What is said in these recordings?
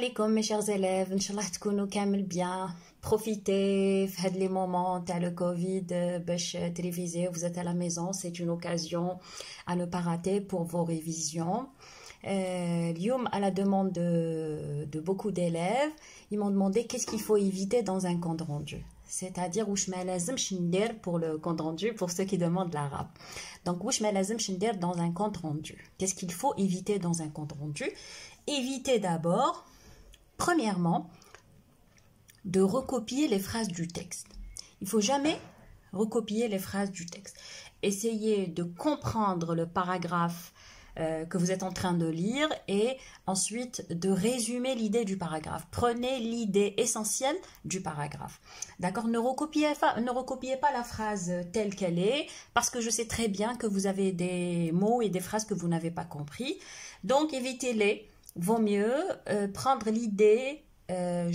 alaikum mes chers élèves, Inch'Allah تكونوا كامل bien. Profitez de les moments تاع le Covid باش تريفيزي. Vous êtes à la maison, c'est une occasion à ne pas rater pour vos révisions. اليوم à la demande de beaucoup d'élèves, ils m'ont demandé qu'est-ce qu'il faut éviter dans un compte rendu. C'est-à-dire واش ما لازمش ندير pour le compte rendu pour ceux qui demandent l'arabe. Donc واش ما لازمش ندير dans un compte rendu. Qu'est-ce qu'il faut éviter dans un compte rendu? Évitez d'abord, premièrement, de recopier les phrases du texte. Il ne faut jamais recopier les phrases du texte. Essayez de comprendre le paragraphe que vous êtes en train de lire et ensuite de résumer l'idée du paragraphe. Prenez l'idée essentielle du paragraphe. D'accord? Ne recopiez pas la phrase telle qu'elle est parce que je sais très bien que vous avez des mots et des phrases que vous n'avez pas compris. Donc évitez-les. Vaut mieux prendre l'idée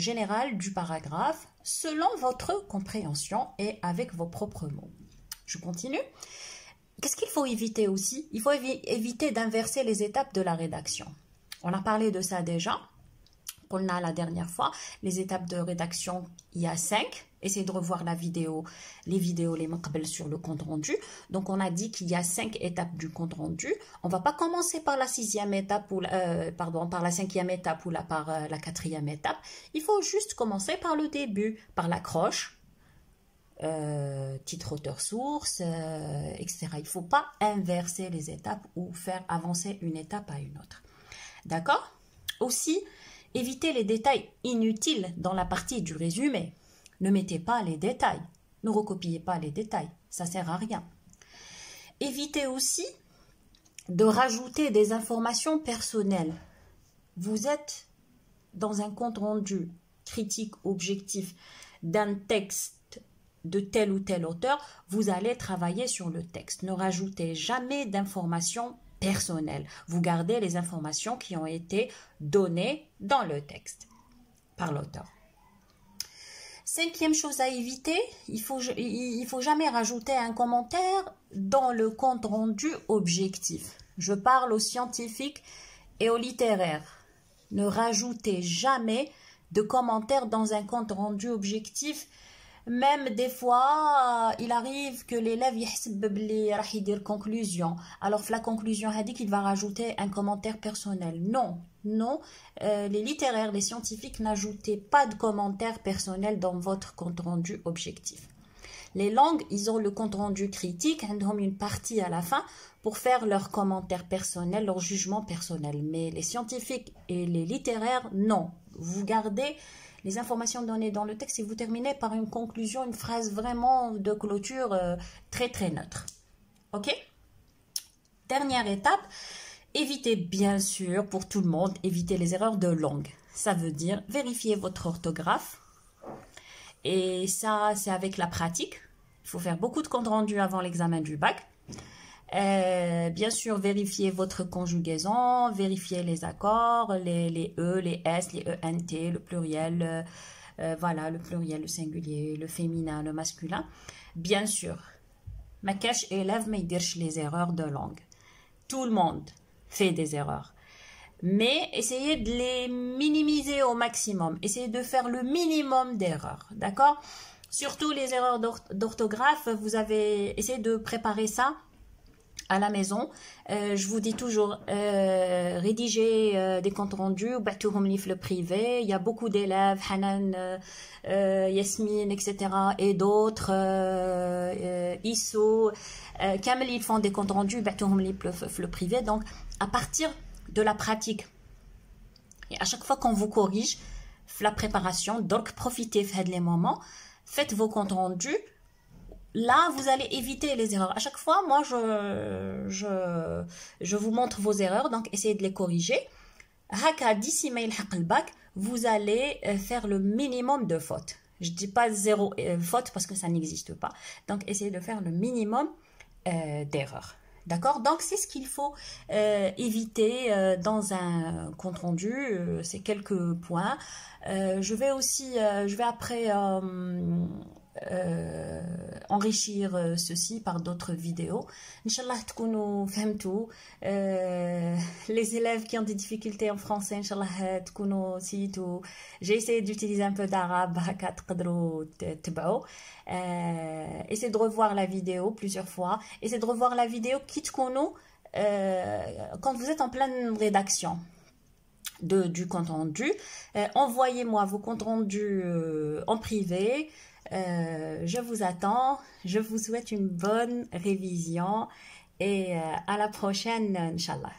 générale du paragraphe selon votre compréhension et avec vos propres mots. Je continue. Qu'est-ce qu'il faut éviter aussi? Il faut éviter d'inverser les étapes de la rédaction. On a parlé de ça déjà. On a la dernière fois. Les étapes de rédaction, il y a 5. Essayez de revoir les vidéos les maqbel sur le compte rendu. Donc on a dit qu'il y a 5 étapes du compte rendu. On ne va pas commencer par la 6e étape ou par la 5e étape ou par la 4e étape. Il faut juste commencer par le début, par l'accroche, titre, auteur, source, etc. Il ne faut pas inverser les étapes ou faire avancer une étape à une autre. D'accord? Aussi, évitez les détails inutiles dans la partie du résumé. Ne mettez pas les détails. Ne recopiez pas les détails. Ça ne sert à rien. Évitez aussi de rajouter des informations personnelles. Vous êtes dans un compte rendu critique objectif d'un texte de tel ou tel auteur. Vous allez travailler sur le texte. Ne rajoutez jamais d'informations personnelles. Vous gardez les informations qui ont été données dans le texte par l'auteur. 5e chose à éviter, il faut jamais rajouter un commentaire dans le compte rendu objectif. Je parle aux scientifiques et aux littéraires. Ne rajoutez jamais de commentaires dans un compte rendu objectif. Même des fois, il arrive que l'élève y conclusion. Alors, la conclusion a dit qu'il va rajouter un commentaire personnel. Non, non. Les littéraires, les scientifiques, n'ajoutez pas de commentaires personnels dans votre compte rendu objectif. Les langues, ils ont le compte rendu critique, ils ont une partie à la fin pour faire leurs commentaires personnels, leurs jugements personnels. Mais les scientifiques et les littéraires, non. Vous gardez les informations données dans le texte et vous terminez par une conclusion, une phrase vraiment de clôture très très neutre. Ok? Dernière étape, évitez bien sûr pour tout le monde, évitez les erreurs de langue. Ça veut dire vérifier votre orthographe. Et ça, c'est avec la pratique. Il faut faire beaucoup de comptes rendus avant l'examen du bac. Bien sûr, vérifiez votre conjugaison, vérifiez les accords, les E, les S, les ENT, le pluriel, voilà, le pluriel, le singulier, le féminin, le masculin. Bien sûr, ma cache élève, mais les erreurs de langue. Tout le monde fait des erreurs. Mais essayez de les minimiser au maximum. Essayez de faire le minimum d'erreurs. D'accord? Surtout les erreurs d'orthographe, vous avez essayé de préparer ça à la maison. Je vous dis toujours, rédigez des comptes rendus, le privé. Il y a beaucoup d'élèves, Hanan, Yasmine, etc. et d'autres, Isso, Kamel, ils font des comptes rendus, le privé. Donc, à partir de la pratique, et à chaque fois qu'on vous corrige, la préparation, donc profitez de les moments, faites vos comptes rendus. Là, vous allez éviter les erreurs. À chaque fois, moi, je vous montre vos erreurs, donc essayez de les corriger. Haka, d'ici mail bac, vous allez faire le minimum de fautes. Je ne dis pas zéro faute parce que ça n'existe pas. Donc, essayez de faire le minimum d'erreurs. D'accord? Donc, c'est ce qu'il faut éviter dans un compte rendu. C'est quelques points. Je vais après enrichir ceci par d'autres vidéos. Inch'Allah تكونوا فهمتوا les élèves qui ont des difficultés en français, Inch'Allah, j'ai essayé d'utiliser un peu d'arabe, essayez de revoir la vidéo plusieurs fois, essayez de revoir la vidéo quand vous êtes en pleine rédaction du compte rendu. Envoyez-moi vos comptes rendus en privé. Je vous attends. Je vous souhaite une bonne révision et à la prochaine, Inch'Allah.